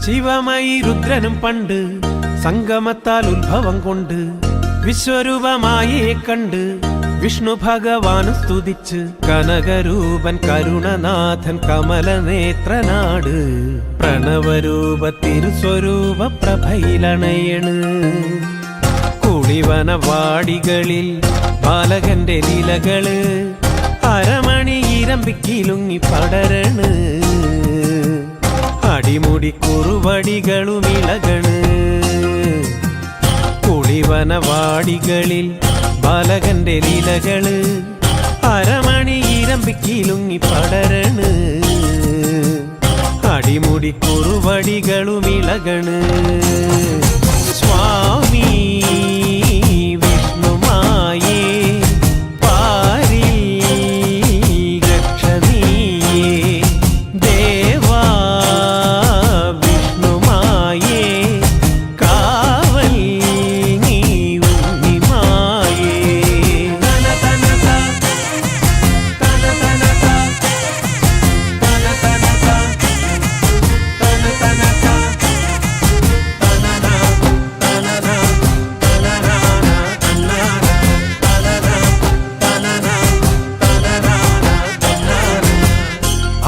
ശിവമയി രുദ്രനും പണ്ട് സംഗമത്താൽ ഉത്ഭവം കൊണ്ട് വിശ്വരൂപമായേ കണ്ട് വിഷ്ണു ഭഗവാന് സ്തുതിച്ച് കനകരൂപൻ കരുണനാഥൻ കമലനേത്രനാട് പ്രണവരൂപ തിരുസ്വരൂപ പ്രഭയിലണയണ് കുളിവനവാടികളിൽ ബാലകന്റെ ലീലകള് അരമണി ഇരമ്പിക്കിലുങ്ങി പടരണ് അടിമുടി കുറുവടികളും ഇളകണ് കുളിവനവാടികളിൽ ബാലകന്റെ ലീലകള് അരമണി ഇരമ്പിക്കിലുങ്ങി പടരണ് അടിമുടി കുറുവടികളും ഇളകണ് സ്വാമി വിഷ്ണുമായേ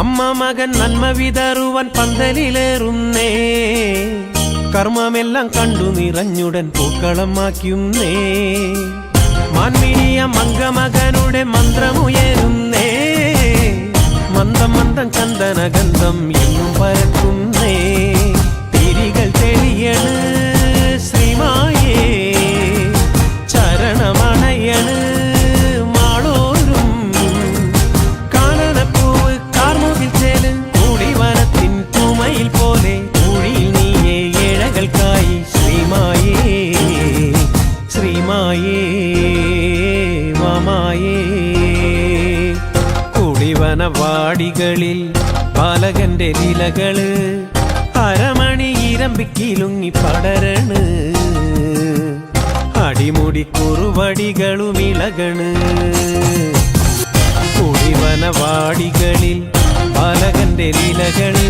അമ്മ മകൻ നന്മ വിതറുവാൻ പന്തലിലേറുന്നേ കർമ്മമെല്ലാം കണ്ടു നിറഞ്ഞുടൻ പൂക്കളമാക്കുന്നേ മാൻമിനിയ മംഗമകനുടെ മന്ത്രമുയരുന്നേ മന്ദം മന്ദം ചന്ദനഗന്ധം എന്നും പരക്കുന്നേ തിരികൾ തെളിയണ് ശ്രീമായേ ചരണമണയണ് കുളിവനവാടികളിൽ ബാലകന്റെ ലീലകള് അരമണി ഇരമ്പിക്കിലുങ്ങി പടരണ് അടിമുടി കുറുവടികളും ഇളകണ് കുളിവനവാടികളിൽ ബാലകന്റെ ലീലകള്